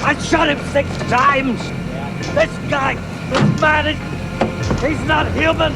I shot him 6 times. This guy, this man, he's not human.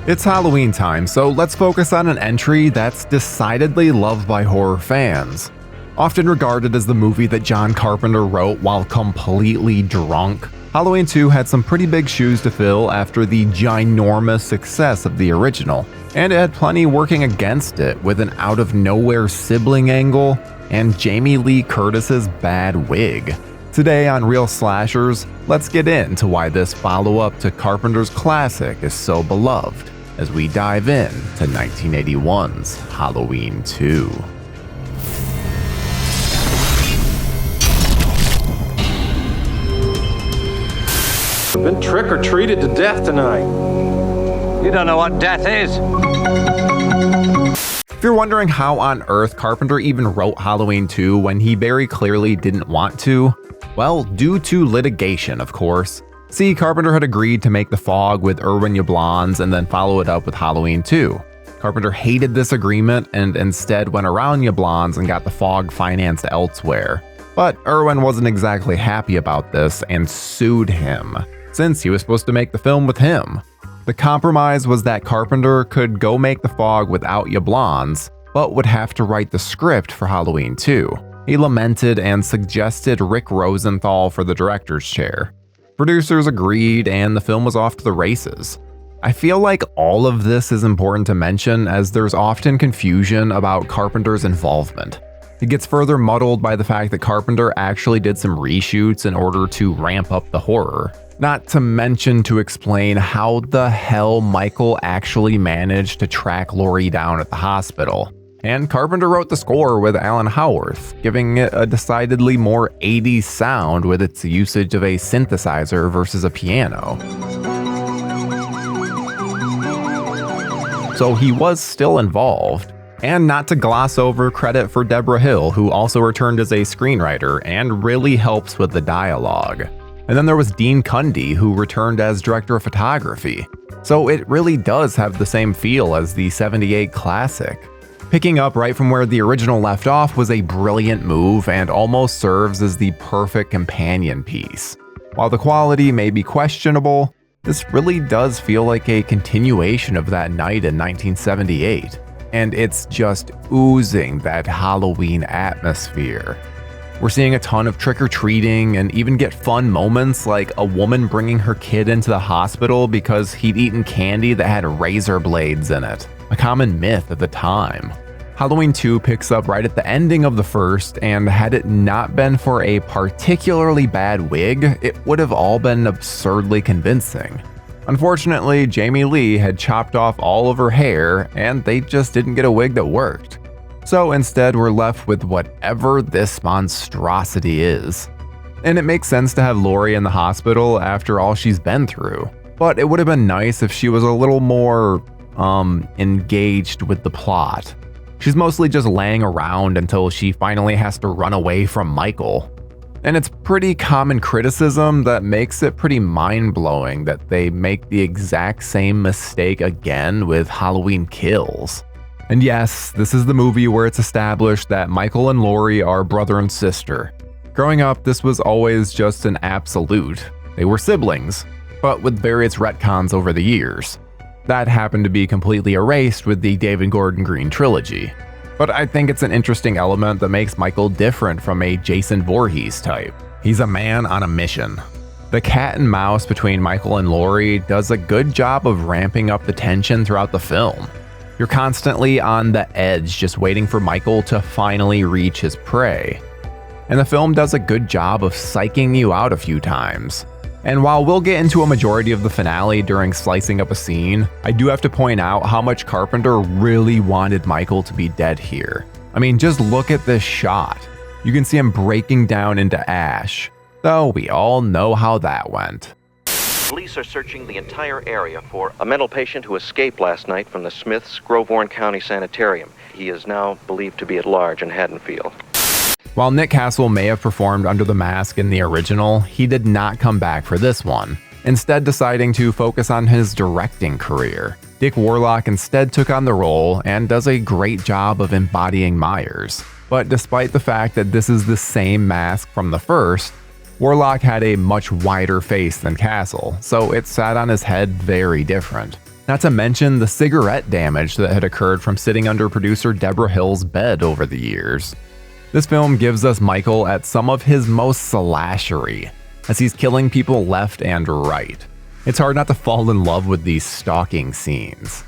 It's Halloween time, so let's focus on an entry that's decidedly loved by horror fans. Often regarded as the movie that John Carpenter wrote while completely drunk, Halloween 2 had some pretty big shoes to fill after the ginormous success of the original, and it had plenty working against it with an out-of-nowhere sibling angle and Jamie Lee Curtis's bad wig. Today on Real Slashers, let's get into why this follow-up to Carpenter's classic is so beloved as we dive in to 1981's Halloween 2. I've been trick-or-treated to death tonight. You don't know what death is. If you're wondering how on earth Carpenter even wrote Halloween 2 when he very clearly didn't want to, well, due to litigation, of course. See, Carpenter had agreed to make The Fog with Irwin Yablans and then follow it up with Halloween 2. Carpenter hated this agreement and instead went around Yablans and got The Fog financed elsewhere. But Irwin wasn't exactly happy about this and sued him, since he was supposed to make the film with him. The compromise was that Carpenter could go make The Fog without Yablans, but would have to write the script for Halloween 2. He lamented and suggested Rick Rosenthal for the director's chair. Producers agreed and the film was off to the races. I feel like all of this is important to mention as there's often confusion about Carpenter's involvement. It gets further muddled by the fact that Carpenter actually did some reshoots in order to ramp up the horror. Not to mention to explain how the hell Michael actually managed to track Laurie down at the hospital. And Carpenter wrote the score with Alan Howarth, giving it a decidedly more 80s sound with its usage of a synthesizer versus a piano. So he was still involved. And not to gloss over credit for Debra Hill, who also returned as a screenwriter and really helps with the dialogue. And then there was Dean Cundy, who returned as director of photography. So it really does have the same feel as the '78 classic. Picking up right from where the original left off was a brilliant move and almost serves as the perfect companion piece. While the quality may be questionable, this really does feel like a continuation of that night in 1978. And it's just oozing that Halloween atmosphere. We're seeing a ton of trick-or-treating and even get fun moments like a woman bringing her kid into the hospital because he'd eaten candy that had razor blades in it, a common myth at the time. Halloween 2 picks up right at the ending of the first, and had it not been for a particularly bad wig, it would have all been absurdly convincing. Unfortunately, Jamie Lee had chopped off all of her hair, and they just didn't get a wig that worked. So instead, we're left with whatever this monstrosity is. And it makes sense to have Laurie in the hospital after all she's been through. But it would have been nice if she was a little more, engaged with the plot. She's mostly just laying around until she finally has to run away from Michael. And it's pretty common criticism that makes it pretty mind-blowing that they make the exact same mistake again with Halloween Kills. And yes, this is the movie where it's established that Michael and Laurie are brother and sister. Growing up, this was always just an absolute. They were siblings, but with various retcons over the years. That happened to be completely erased with the David Gordon Green trilogy. But I think it's an interesting element that makes Michael different from a Jason Voorhees type. He's a man on a mission. The cat and mouse between Michael and Laurie does a good job of ramping up the tension throughout the film. You're constantly on the edge, just waiting for Michael to finally reach his prey. And the film does a good job of psyching you out a few times. And while we'll get into a majority of the finale during slicing up a scene, I do have to point out how much Carpenter really wanted Michael to be dead here. I mean, just look at this shot. You can see him breaking down into ash, though we all know how that went. Police are searching the entire area for a mental patient who escaped last night from the Smiths Grovewarn County Sanitarium. He is now believed to be at large in Haddonfield. While Nick Castle may have performed under the mask in the original, he did not come back for this one, instead deciding to focus on his directing career. Dick Warlock instead took on the role and does a great job of embodying Myers. But despite the fact that this is the same mask from the first, Warlock had a much wider face than Castle, so it sat on his head very different. Not to mention the cigarette damage that had occurred from sitting under producer Debra Hill's bed over the years. This film gives us Michael at some of his most slashery, as he's killing people left and right. It's hard not to fall in love with these stalking scenes.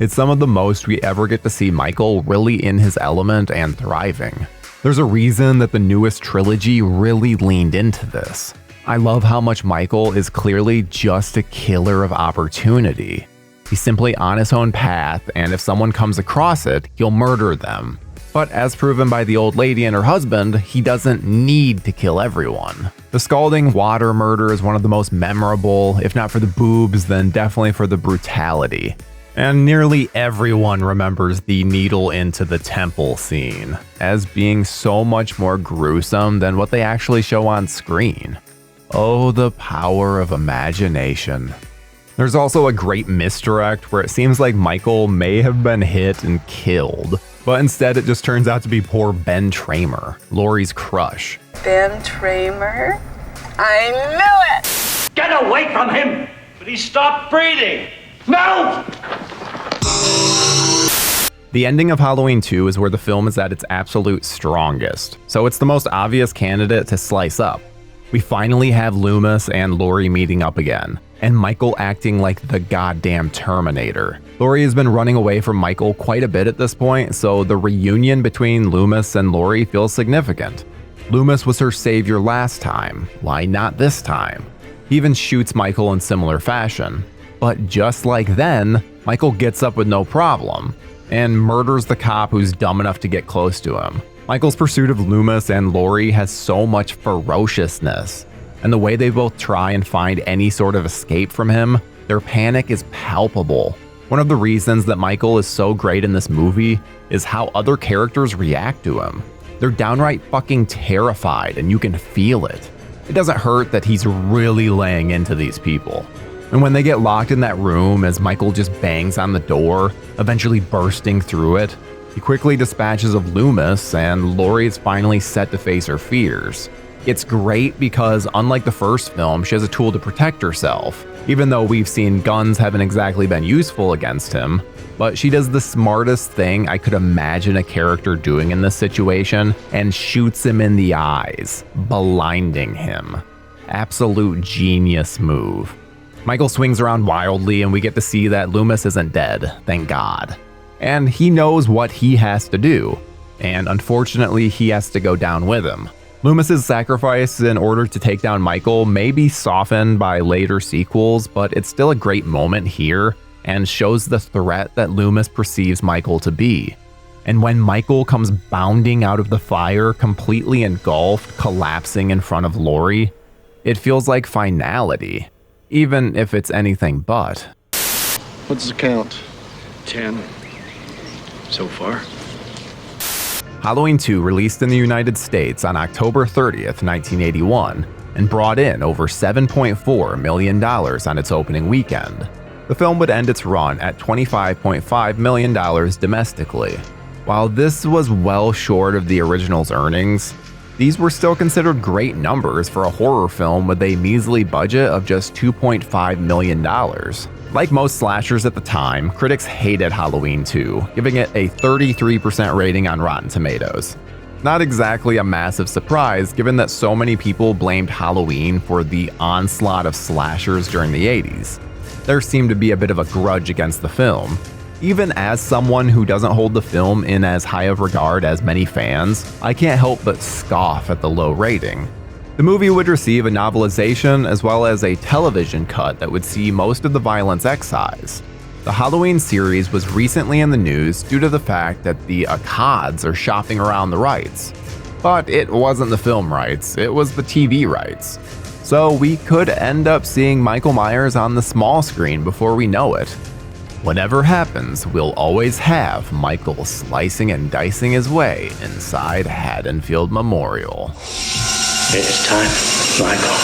It's some of the most we ever get to see Michael really in his element and thriving. There's a reason that the newest trilogy really leaned into this. I love how much Michael is clearly just a killer of opportunity. He's simply on his own path, and if someone comes across it, he'll murder them. But as proven by the old lady and her husband, he doesn't need to kill everyone. The scalding water murder is one of the most memorable, if not for the boobs, then definitely for the brutality. And nearly everyone remembers the needle into the temple scene as being so much more gruesome than what they actually show on screen. Oh, the power of imagination. There's also a great misdirect where it seems like Michael may have been hit and killed, but instead it just turns out to be poor Ben Tramer, Laurie's crush. Ben Tramer? I knew it! Get away from him! But he stopped breathing! No! The ending of Halloween 2 is where the film is at its absolute strongest, so it's the most obvious candidate to slice up. We finally have Loomis and Laurie meeting up again, and Michael acting like the goddamn Terminator. Laurie has been running away from Michael quite a bit at this point, so the reunion between Loomis and Laurie feels significant. Loomis was her savior last time, why not this time? He even shoots Michael in similar fashion. But just like then, Michael gets up with no problem, and murders the cop who's dumb enough to get close to him. Michael's pursuit of Loomis and Laurie has so much ferociousness, and the way they both try and find any sort of escape from him, their panic is palpable. One of the reasons that Michael is so great in this movie is how other characters react to him. They're downright fucking terrified, and you can feel it. It doesn't hurt that he's really laying into these people. And when they get locked in that room as Michael just bangs on the door, eventually bursting through it, he quickly dispatches of Loomis, and Laurie is finally set to face her fears. It's great because, unlike the first film, she has a tool to protect herself, even though we've seen guns haven't exactly been useful against him. But she does the smartest thing I could imagine a character doing in this situation and shoots him in the eyes, blinding him. Absolute genius move. Michael swings around wildly, and we get to see that Loomis isn't dead, thank God. And he knows what he has to do, and unfortunately he has to go down with him. Loomis's sacrifice in order to take down Michael may be softened by later sequels, but it's still a great moment here and shows the threat that Loomis perceives Michael to be. And when Michael comes bounding out of the fire, completely engulfed, collapsing in front of Laurie, it feels like finality, even if it's anything but. What's the count? 10. So far. Halloween 2 released in the United States on October 30th, 1981, and brought in over $7.4 million on its opening weekend. The film would end its run at $25.5 million domestically. While this was well short of the original's earnings, these were still considered great numbers for a horror film with a measly budget of just $2.5 million. Like most slashers at the time, critics hated Halloween 2, giving it a 33% rating on Rotten Tomatoes. Not exactly a massive surprise given that so many people blamed Halloween for the onslaught of slashers during the 80s. There seemed to be a bit of a grudge against the film. Even as someone who doesn't hold the film in as high of regard as many fans, I can't help but scoff at the low rating. The movie would receive a novelization as well as a television cut that would see most of the violence excised. The Halloween series was recently in the news due to the fact that the Ahhhs are shopping around the rights. But it wasn't the film rights, it was the TV rights. So we could end up seeing Michael Myers on the small screen before we know it. Whatever happens, we'll always have Michael slicing and dicing his way inside Haddonfield Memorial. It's time, Michael.